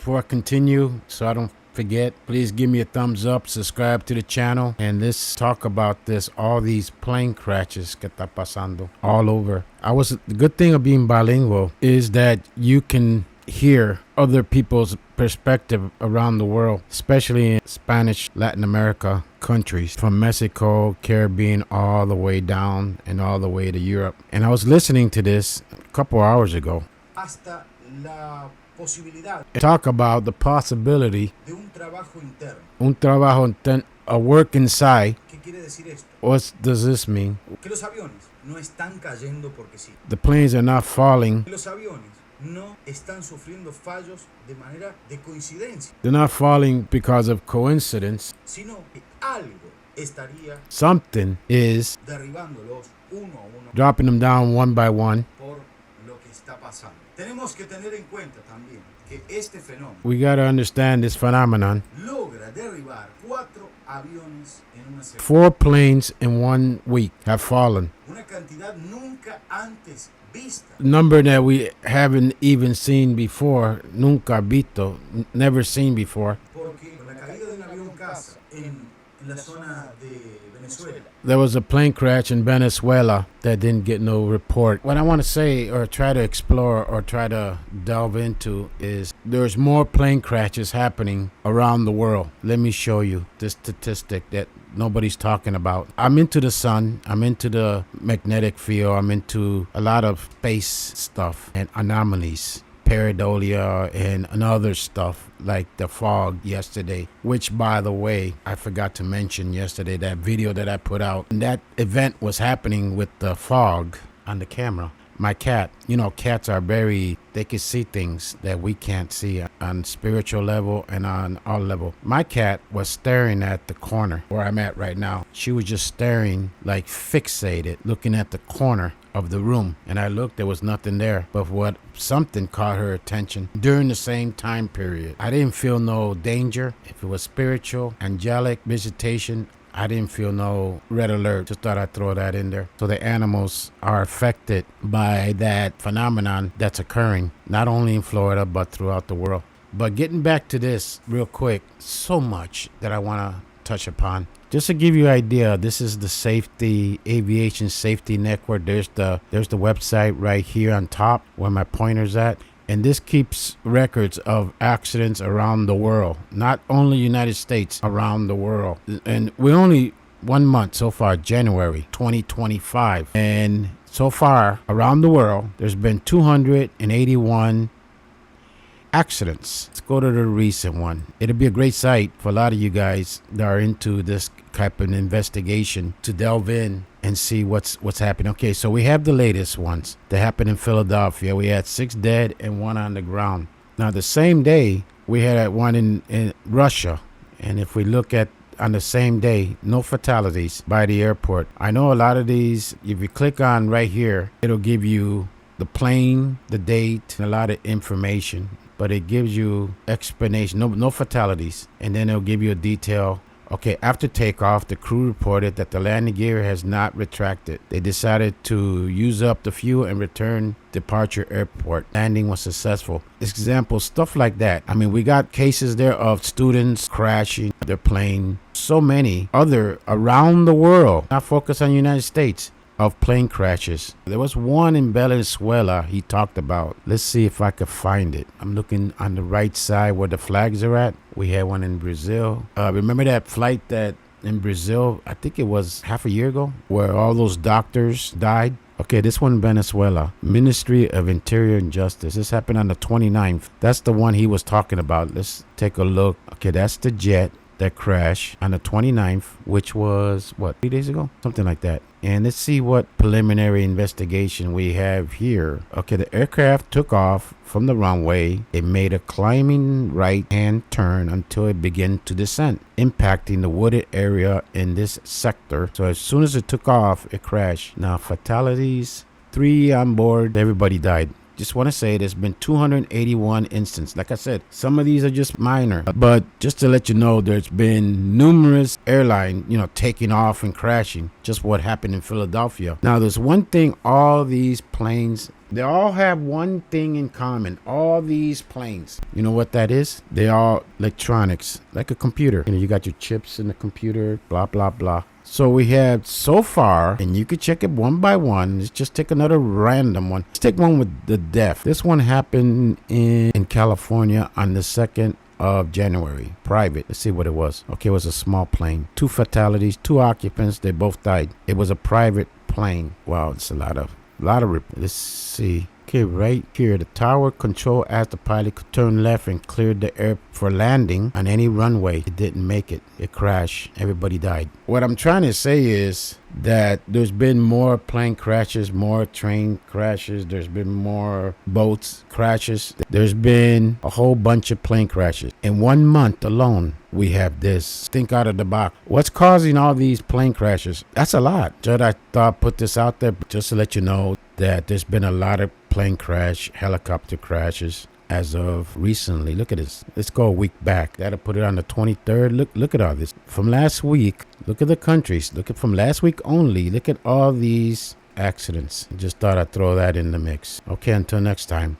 before I continue, so I don't forget, please give me a thumbs up, subscribe to the channel, and let's talk about this. All these plane crashes que está pasando all over. The good thing of being bilingual is that you can hear other people's perspective around the world, especially in Spanish Latin America countries, from Mexico, Caribbean, all the way down and all the way to Europe. And I was listening to this a couple hours ago. Hasta la posibilidad. Talk about the possibility de un trabajo interno. Un trabajo interno, a work inside. ¿Qué quiere decir esto? What does this mean? Que los aviones no están cayendo porque sí. The planes are not falling. Que los aviones no están sufriendo fallos de manera de coincidencia. They're not falling because of coincidence. Sino que algo estaría Something is derribándolos uno a uno. Dropping them down one by one. Por lo que está pasando. Tenemos que tener en cuenta también que este fenómeno. We got to understand this phenomenon. Logra derribar 4 aviones en una semana. 4 planes in 1 week have fallen. Una cantidad nunca antes vista. Number that we haven't even seen before, nunca visto, never seen before. Porque la caída de un avión caza en la zona de Venezuela. There was a plane crash in Venezuela that didn't get no report. What I want to say or try to explore or try to delve into is there's more plane crashes happening around the world. Let me show you this statistic that nobody's talking about. I'm into the sun. I'm into the magnetic field. I'm into a lot of space stuff and anomalies. Pareidolia and other stuff like the fog yesterday, which, by the way, I forgot to mention yesterday, that video that I put out. And that event was happening with the fog on the camera. My cat, cats are they can see things that we can't see on spiritual level and on our level. My cat was staring at the corner where I'm at right now. She was just staring, like fixated, looking at the corner of the room. And I looked, there was nothing there. But something caught her attention during the same time period. I didn't feel no danger. If it was spiritual, angelic visitation, I didn't feel no red alert. Just thought I'd throw that in there. So the animals are affected by that phenomenon that's occurring, not only in Florida, but throughout the world. But getting back to this real quick, so much that I want to touch upon. Just to give you an idea, this is the aviation safety network. There's the website right here on top where my pointer's at. And this keeps records of accidents around the world, not only United States, around the world. And we're only 1 month so far, January 2025. And so far around the world, there's been 281 accidents. Let's go to the recent one. It'll be a great site for a lot of you guys that are into this type of investigation to delve in and see what's happening. Okay, so we have the latest ones that happened in Philadelphia. We had 6 dead and 1 on the ground. Now, the same day, we had one in Russia. And if we look at on the same day, no fatalities by the airport. I know a lot of these, if you click on right here, it'll give you the plane, the date, and a lot of information. But it gives you explanation, no fatalities. And then it'll give you a detail. Okay, after takeoff, the crew reported that the landing gear has not retracted. They decided to use up the fuel and return departure airport. Landing was successful. Example, stuff like that. I mean, we got cases there of students crashing their plane. So many other around the world, not focused on the United States, of plane crashes. There was one in Venezuela he talked about. Let's see if I could find it. I'm looking on the right side where the flags are at. We had one in Brazil. Remember that flight that in Brazil, I think it was half a year ago, where all those doctors died? Okay, this one in Venezuela. Ministry of Interior and Justice. This happened on the 29th. That's the one he was talking about. Let's take a look. Okay, that's the jet that crashed on the 29th, which was, 3 days ago? Something like that. And let's see what preliminary investigation we have here. Okay, the aircraft took off from the runway. It made a climbing right-hand turn until it began to descend, impacting the wooded area in this sector. So as soon as it took off, it crashed. Now, fatalities, 3 on board. Everybody died. Just want to say there's been 281 instances. Like I said, some of these are just minor. But just to let you know, there's been numerous airlines, taking off and crashing. Just what happened in Philadelphia. Now, there's one thing all these planes, they all have one thing in common. All these planes, you know what that is? They are electronics, like a computer. You got your chips in the computer, blah, blah, blah. So we have so far, and you could check it one by one. Let's just take another random one. Let's take one with the death. This one happened in California on the 2nd of January. Private. Let's see what it was. Okay, it was a small plane. 2 fatalities, 2 occupants. They both died. It was a private plane. Wow, it's a lot of let's see. Okay, right here, the tower control asked the pilot could turn left and cleared the air for landing on any runway. It didn't make it. It crashed. Everybody died. What I'm trying to say is that there's been more plane crashes, more train crashes. There's been more boats crashes. There's been a whole bunch of plane crashes. In 1 month alone, we have this. Think out of the box. What's causing all these plane crashes? That's a lot. Just I thought put this out there just to let you know that there's been a lot of plane crash, helicopter crashes as of recently. Look at this. Let's go a week back. That'll put it on the 23rd. Look at all this. From last week, look at the countries. Look at from last week only. Look at all these accidents. Just thought I'd throw that in the mix. Okay, until next time.